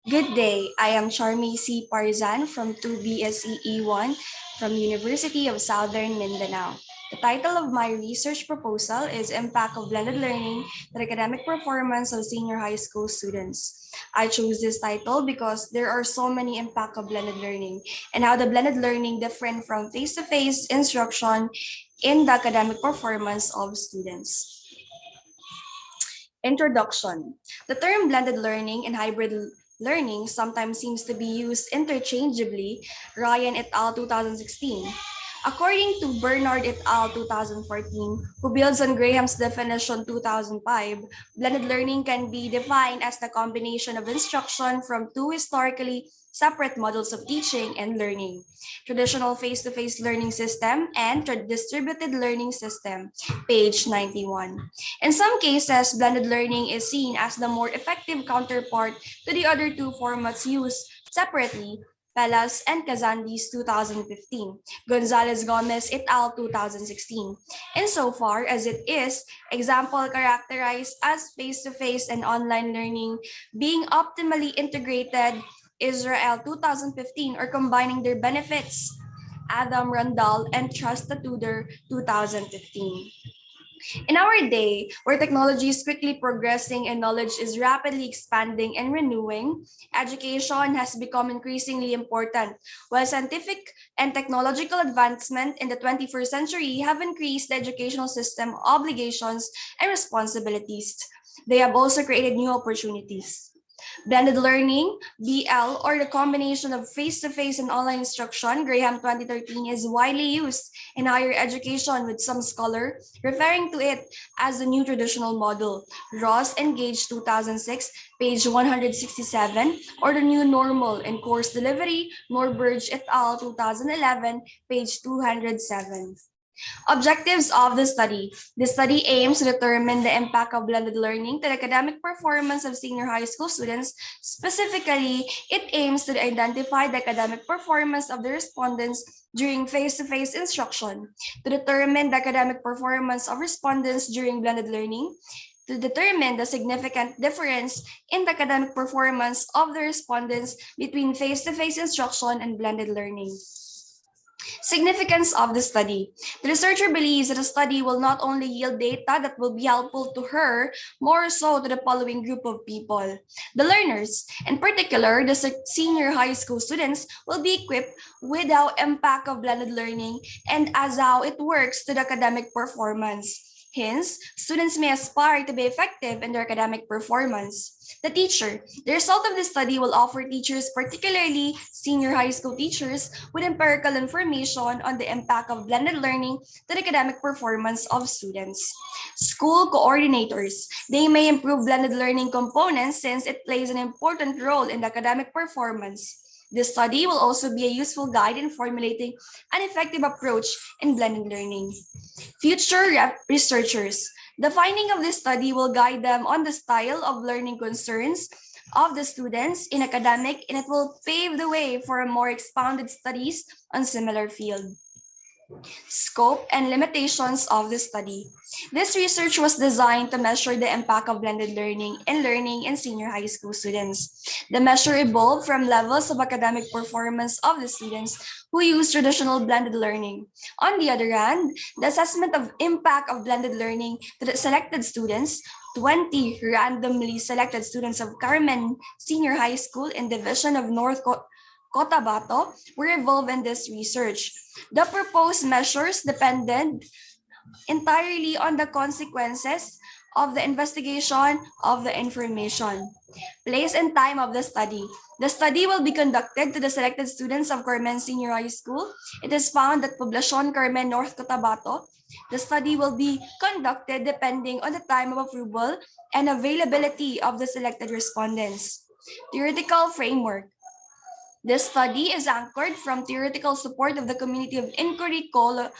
Good day. I am Charmy C. Parzan from 2BSEE1 from University of Southern Mindanao. The title of my research proposal is Impact of Blended Learning on Academic Performance of Senior High School Students. I chose this title because there are so many impact of blended learning and how the blended learning different from face-to-face instruction in the academic performance of students. Introduction. The term blended learning and hybrid learning sometimes seems to be used interchangeably, Ryan et al. 2016. According to Bernard et al. 2014, who builds on Graham's definition 2005, blended learning can be defined as the combination of instruction from two historically separate models of teaching and learning: traditional face-to-face learning system and distributed learning system, page 91. In some cases, blended learning is seen as the more effective counterpart to the other two formats used separately, Pelas and Kazandi's 2015, Gonzalez Gomez et al. 2016. Insofar as it is, example characterized as face-to-face and online learning being optimally integrated, Israel 2015, or combining their benefits, Adam Randall and Trust Tudor 2015. In our day, where technology is quickly progressing and knowledge is rapidly expanding and renewing, education has become increasingly important. While scientific and technological advancement in the 21st century have increased the educational system obligations and responsibilities, they have also created new opportunities. Blended learning, BL, or the combination of face-to-face and online instruction, Graham 2013, is widely used in higher education, with some scholar referring to it as the new traditional model. Ross and Gage 2006, page 167, or the new normal in course delivery, Norberg et al. 2011, page 207. Objectives of the study. The study aims to determine the impact of blended learning to the academic performance of senior high school students. Specifically, it aims to identify the academic performance of the respondents during face-to-face instruction, to determine the academic performance of respondents during blended learning, to determine the significant difference in the academic performance of the respondents between face-to-face instruction and blended learning. Significance of the study. The researcher believes that the study will not only yield data that will be helpful to her, more so to the following group of people. The learners, in particular, the senior high school students, will be equipped with how impact of blended learning and as how it works to the academic performance. Hence, students may aspire to be effective in their academic performance. The teacher. The result of this study will offer teachers, particularly senior high school teachers, with empirical information on the impact of blended learning to the academic performance of students. School coordinators. They may improve blended learning components since it plays an important role in the academic performance. This study will also be a useful guide in formulating an effective approach in blended learning. Future researchers. The finding of this study will guide them on the style of learning concerns of the students in academic, and it will pave the way for a more expounded studies on similar field. Scope and limitations of the study. This research was designed to measure the impact of blended learning in senior high school students. The measure evolved from levels of academic performance of the students who use traditional blended learning. On the other hand, the assessment of impact of blended learning to the selected students, 20 randomly selected students of Carmen Senior High School in Division of North Cotabato, were involved in this research. The proposed measures depended entirely on the consequences of the investigation of the information. Place and time of the study. The study will be conducted to the selected students of Carmen Senior High School. It is found at Poblacion Carmen, North Cotabato. The study will be conducted depending on the time of approval and availability of the selected respondents. Theoretical framework. This study is anchored from theoretical support of the community of inquiry called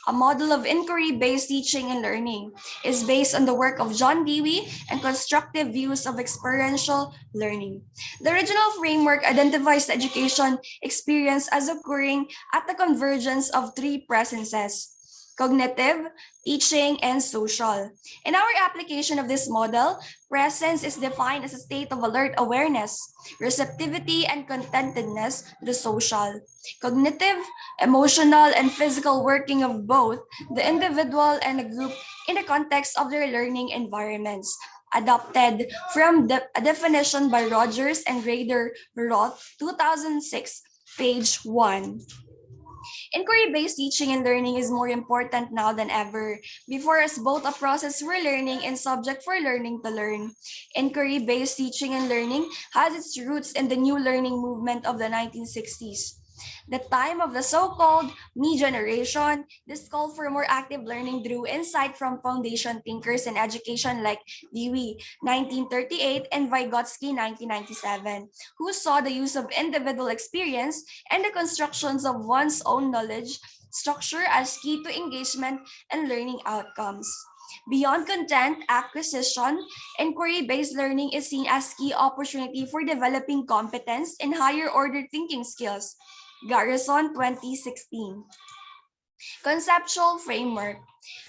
a model of inquiry-based teaching and learning, is based on the work of John Dewey and constructive views of experiential learning. The original framework identifies the education experience as occurring at the convergence of three presences: cognitive, teaching, and social. In our application of this model, presence is defined as a state of alert awareness, receptivity, and contentedness to the social, cognitive, emotional, and physical working of both the individual and the group in the context of their learning environments. Adopted from a definition by Rogers and Rader Roth, 2006, page 1. Inquiry-based teaching and learning is more important now than ever. Before as both a process for learning and subject for learning to learn. Inquiry-based teaching and learning has its roots in the new learning movement of the 1960s. The time of the so-called me generation, this called for more active learning drew insight from foundation thinkers in education like Dewey, 1938, and Vygotsky, 1997, who saw the use of individual experience and the constructions of one's own knowledge structure as key to engagement and learning outcomes. Beyond content acquisition, inquiry-based learning is seen as key opportunity for developing competence in higher order thinking skills. Garrison, 2016. Conceptual framework.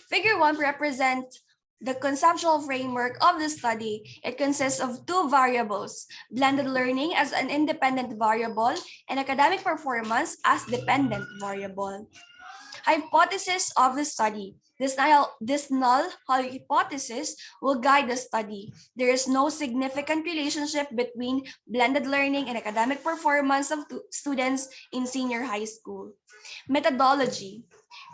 Figure 1 represents the conceptual framework of the study. It consists of two variables, blended learning as an independent variable and academic performance as dependent variable. Hypothesis of the study. This null hypothesis will guide the study. There is no significant relationship between blended learning and academic performance of students in senior high school. Methodology.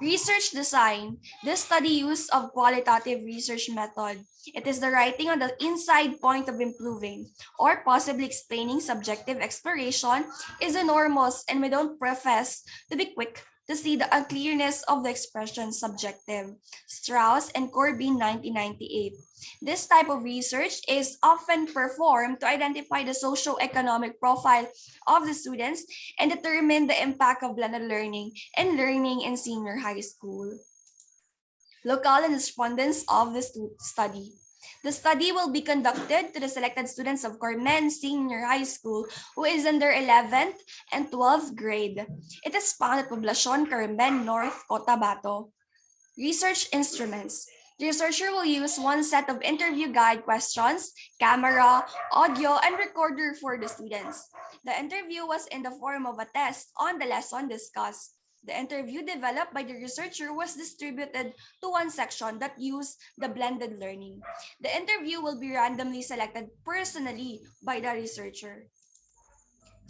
Research design. This study use of qualitative research method. It is the writing on the inside point of improving or possibly explaining subjective exploration is enormous, and we don't profess to be quick to see the unclearness of the expression subjective. Strauss and Corbin, 1998. This type of research is often performed to identify the socio-economic profile of the students and determine the impact of blended learning and learning in senior high school. Locale and respondents of the study. The study will be conducted to the selected students of Carmen Senior High School who is in their 11th and 12th grade. It is found at Poblacion, Carmen North, Cotabato. Research instruments. The researcher will use one set of interview guide questions, camera, audio, and recorder for the students. The interview was in the form of a test on the lesson discussed. The interview developed by the researcher was distributed to one section that used the blended learning. The interview will be randomly selected personally by the researcher.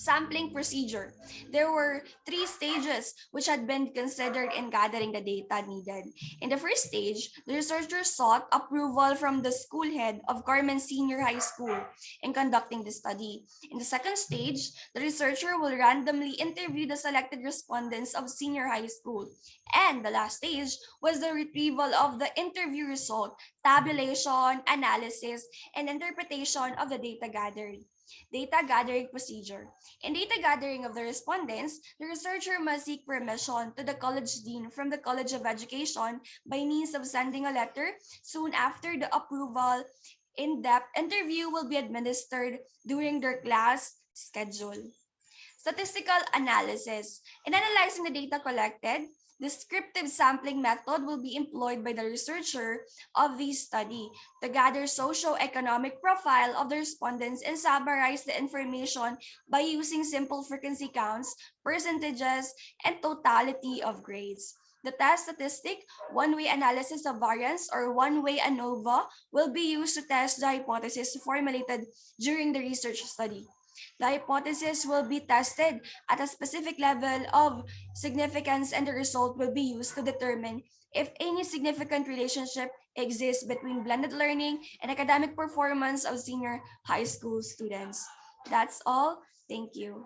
Sampling procedure. There were 3 stages which had been considered in gathering the data needed. In the first stage, the researchers sought approval from the school head of Carmen Senior High School in conducting the study. In the second stage, the researcher will randomly interview the selected respondents of senior high school. And the last stage was the retrieval of the interview result, tabulation, analysis, and interpretation of the data gathered. Data gathering procedure. In data gathering of the respondents, the researcher must seek permission to the college dean from the College of Education by means of sending a letter. Soon after the approval, in-depth interview will be administered during their class schedule. Statistical analysis. In analyzing the data collected, descriptive sampling method will be employed by the researcher of the study to gather socio-economic profile of the respondents and summarize the information by using simple frequency counts, percentages, and totality of grades. The test statistic, one-way analysis of variance or one-way ANOVA, will be used to test the hypothesis formulated during the research study. The hypothesis will be tested at a specific level of significance, and the result will be used to determine if any significant relationship exists between blended learning and academic performance of senior high school students. That's all. Thank you.